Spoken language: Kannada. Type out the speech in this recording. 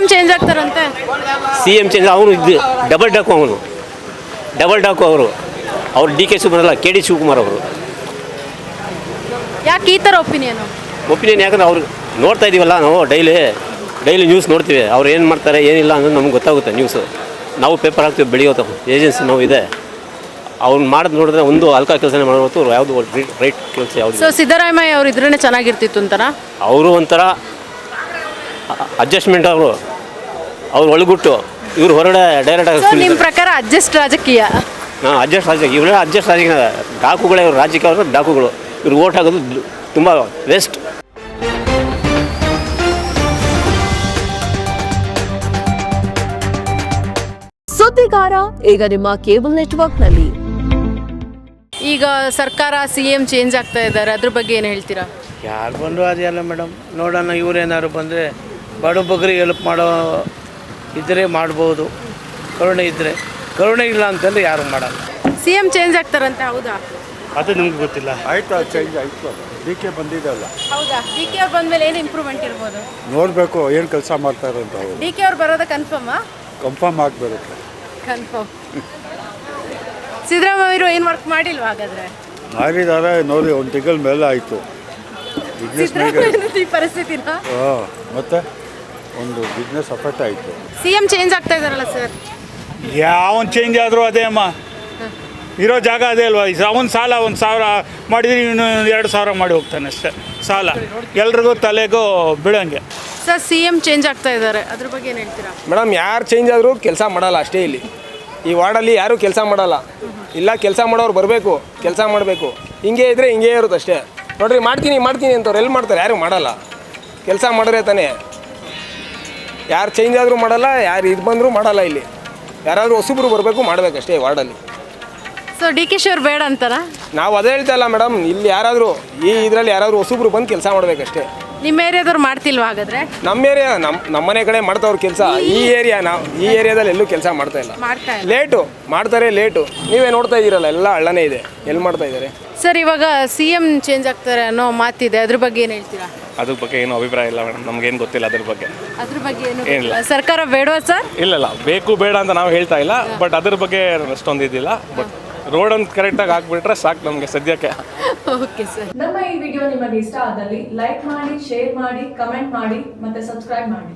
ಎಂ ಚೇಂಜ್ ಆಗ್ತಾರಂತೆ. CM ಚೇಂಜ್ ಅವರು ಇದು ಡಬಲ್ ಡಾಕು ಅವರು ಡಿ ಕೆ ಶಿವಕುಮಾರ್ ಅಲ್ಲ, KD ಶಿವಕುಮಾರ್ ಅವರು. ಯಾಕೆ ಈ ಥರ ಒಪಿನಿಯನ್? ಯಾಕಂದ್ರೆ ಅವ್ರು ನೋಡ್ತಾ ಇದ್ದೀವಲ್ಲ, ನಾವು ಡೈಲಿ ನ್ಯೂಸ್ ನೋಡ್ತೀವಿ. ಅವ್ರು ಏನು ಮಾಡ್ತಾರೆ ಏನಿಲ್ಲ ಅನ್ನೋದು ನಮ್ಗೆ ಗೊತ್ತಾಗುತ್ತೆ ನ್ಯೂಸು. ನಾವು ಪೇಪರ್ ಹಾಕ್ತೀವಿ, ಬೆಳೆಯೋದು ಏಜೆನ್ಸಿ ನಾವು ಇದೆ. ಅವ್ನು ಮಾಡೋದು ನೋಡಿದ್ರೆ ಒಂದು ಹಲ್ಕ ಕೆಲಸನೇ ಮಾಡ್ಬೋದು, ಯಾವುದು ರೈಟ್ ಕೆಲಸ ಯಾವುದು. ಸೊ ಸಿದ್ದರಾಮಯ್ಯ ಅವ್ರು ಇದ್ರೇ ಚೆನ್ನಾಗಿರ್ತಿತ್ತು ಅಂತಾರ? ಅವರು ಒಂಥರ ಅಡ್ಜಸ್ಟ್ಮೆಂಟ್, ಅವ್ರು ಒಳಗುಟ್ಟು, ಇವ್ರು ಹೊರಗಡೆ ಡೈರೆಕ್ಟಾಗಿ. ನಿಮ್ಮ ಪ್ರಕಾರ ಅಡ್ಜಸ್ಟ್ ರಾಜಕೀಯ? ಹಾಂ, ಇವರೆಲ್ಲ ಅಡ್ಜಸ್ಟ್ ರಾಜಕೀಯ. ಡಾಕುಗಳೇ ಇವರು, ರಾಜಕೀಯ ಅವರು ಡಾಕುಗಳು. ಇವ್ರು ಓಟ್ ಹಾಕೋದು ತುಂಬ ವೇಸ್ಟ್. ಸುದ್ದಿಗಾರ ಈಗ ನಿಮ್ಮ ಕೇಬಲ್ ನೆಟ್ವರ್ಕ್ನಲ್ಲಿ. ಈಗ ಸರ್ಕಾರ CM ಚೇಂಜ್ ಆಗ್ತಾ ಇದ್ದಾರೆ, ಅದ್ರ ಬಗ್ಗೆ ಏನು ಹೇಳ್ತೀರಾ? ಯಾರು ಬಂದರೂ ಅದೆಲ್ಲ ಮೇಡಮ್, ನೋಡೋಣ. ಇವರೇನಾದ್ರು ಬಂದರೆ ಬಡಬಗ್ರಿಗೆ ಹೆಲ್ಪ್ ಮಾಡೋ ಇದ್ದರೆ ಮಾಡ್ಬೋದು, ಕರುಣೆ ಇದ್ದರೆ. ಕರುಣೆ ಇಲ್ಲ ಅಂತಂದರೆ ಯಾರು ಮಾಡಲ್ಲ. CM ಚೇಂಜ್ ಆಗ್ತಾರಂತೆ, ಹೌದಾ? ಅದು ನಿಮ್ಗೆ ಗೊತ್ತಿಲ್ಲ. ಆಯ್ತು, ಚೇಂಜ್ ಆಯಿತು. DK ಬಂದಿದ್ದಲ್ಲ. ಹೌದಾ? DK ಅವ್ರು ಬಂದಮೇಲೆ ಏನು ಇಂಪ್ರೂವ್ಮೆಂಟ್ ಇರ್ಬೋದು? ನೋಡಬೇಕು ಏನು ಕೆಲಸ ಮಾಡ್ತಾರೆ ಅಂತ. ಅವರು DK ಅವ್ರು ಬರೋದು ಕನ್ಫರ್ಮಾ? ಕನ್ಫರ್ಮ್ ಆಗಿ ಬರುತ್ತೆ. ಕನ್ಫರ್ಮ್. ಸಿದ್ದರಾಮಯ್ಯರು ಏನು ವರ್ಕ್ ಮಾಡಿಲ್ವಾ ಹಾಗಾದರೆ? ಮಾಡಿದ್ದಾರೆ ನೋಡಿ, ಒಂದು ತಿಂಗಳ ಮೇಲೆ ಆಯಿತು. ಈ ಪರಿಸ್ಥಿತಿನ ಮತ್ತೆ ಒಂದು ಬಿಸ್ನೆಸ್ ಅಫೆಕ್ಟ್ ಆಯಿತು. CM ಚೇಂಜ್ ಆಗ್ತಾ ಇದಾರಲ್ಲ ಸರ್? ಯಾವನ್ ಚೇಂಜ್ ಆದರೂ ಅದೇ ಅಮ್ಮ, ಇರೋ ಜಾಗ ಅದೇ ಅಲ್ವಾ. ಒಂದು ಸಾಲ 1,000 ಮಾಡಿದ್ರೆ ಇನ್ನು 2,000 ಮಾಡಿ ಹೋಗ್ತಾನೆ ಅಷ್ಟೇ ಸಾಲ. ಎಲ್ರಿಗೂ ತಲೆಗೂ ಬೀಳಂಗೆ. ಸರ್ CM ಚೇಂಜ್ ಆಗ್ತಾ ಇದ್ದಾರೆ, ಅದ್ರ ಬಗ್ಗೆ ಏನು ಹೇಳ್ತೀರಾ? ಮೇಡಮ್, ಯಾರು ಚೇಂಜ್ ಆದರೂ ಕೆಲಸ ಮಾಡಲ್ಲ ಅಷ್ಟೇ. ಇಲ್ಲಿ ಈ ವಾರ್ಡಲ್ಲಿ ಯಾರೂ ಕೆಲಸ ಮಾಡಲ್ಲ. ಇಲ್ಲ, ಕೆಲಸ ಮಾಡೋರು ಬರಬೇಕು, ಕೆಲಸ ಮಾಡಬೇಕು. ಹಿಂಗೆ ಇದ್ದರೆ ಹಿಂಗೆ ಇರುತ್ತೆ ಅಷ್ಟೇ. ನೋಡ್ರಿ, ಮಾಡ್ತೀನಿ ಅಂತವ್ರು ಎಲ್ಲಿ ಮಾಡ್ತಾರೆ? ಯಾರು ಮಾಡಲ್ಲ. ಕೆಲಸ ಮಾಡಿದ್ರೆ ತಾನೇ. ಯಾರು ಚೇಂಜ್ ಆದರೂ ಮಾಡಲ್ಲ, ಯಾರು ಇದು ಬಂದರೂ ಮಾಡಲ್ಲ. ಇಲ್ಲಿ ಯಾರಾದರೂ ಹೊಸಬ್ರು ಬರಬೇಕು, ಮಾಡಬೇಕಷ್ಟೇ ವಾರ್ಡಲ್ಲಿ. ಸೊ DK ಅವ್ರು ಬೇಡ ಅಂತಾರ? ನಾವು ಅದೇ ಹೇಳ್ತಾ ಇಲ್ಲ ಮೇಡಮ್. ಇಲ್ಲಿ ಯಾರಾದರೂ ಇದರಲ್ಲಿ ಯಾರಾದರೂ ಹೊಸಬ್ರು ಬಂದು ಕೆಲಸ ಮಾಡಬೇಕಷ್ಟೇ. ನಿಮ್ಮ ಏರಿಯಾದವ್ರು ಮಾಡ್ತಿಲ್ವಾ ಹಾಗಾದರೆ? ನಮ್ಮ ಏರಿಯಾ, ನಮ್ಮ ಮನೆ ಕಡೆ ಮಾಡ್ತಾವ್ರು ಕೆಲಸ. ಈ ಏರಿಯಾದಲ್ಲಿ ಎಲ್ಲೂ ಕೆಲಸ ಮಾಡ್ತಾ ಇಲ್ಲ. ಲೇಟು ಮಾಡ್ತಾರೆ, ಲೇಟು. ನೀವೇ ನೋಡ್ತಾ ಇದ್ದೀರಲ್ಲ, ಎಲ್ಲ ಹಳ್ಳನೇ ಇದೆ. ಎಲ್ಲಿ ಮಾಡ್ತಾ ಇದ್ದಾರೆ ಸರ್? ಇವಾಗ CM ಚೇಂಜ್ ಆಗ್ತಾರೆ ಅನ್ನೋ ಮಾತಿದೆ, ಅದ್ರ ಬಗ್ಗೆ ಏನು ಹೇಳ್ತೀರಾ? ಅದ್ರ ಬಗ್ಗೆ ಏನು ಅಭಿಪ್ರಾಯ ಇಲ್ಲ ಮೇಡಮ್, ನಮ್ಗೇನು ಗೊತ್ತಿಲ್ಲ ಅದ್ರ ಬಗ್ಗೆ. ಏನು ಸರ್ಕಾರ ಬೇಡವಾ ಸರ್? ಇಲ್ಲ, ಬೇಕು ಬೇಡ ಅಂತ ನಾವು ಹೇಳ್ತಾ ಇಲ್ಲ, ಬಟ್ ಅದ್ರ ಬಗ್ಗೆ ಅಷ್ಟೊಂದು ಇದಿಲ್ಲ. ಬಟ್ ರೋಡ್ ಒಂದು ಕರೆಕ್ಟಾಗಿ ಹಾಕ್ಬಿಟ್ರೆ ಸಾಕು ನಮಗೆ ಸದ್ಯಕ್ಕೆ. Okay sir. ನಮ್ಮ ಈ ವಿಡಿಯೋ ನಿಮಗೆ ಇಷ್ಟ ಆದಲ್ಲಿ ಲೈಕ್ ಮಾಡಿ, ಶೇರ್ ಮಾಡಿ, ಕಮೆಂಟ್ ಮಾಡಿ ಮತ್ತೆ ಸಬ್ಸ್ಕ್ರೈಬ್ ಮಾಡಿ.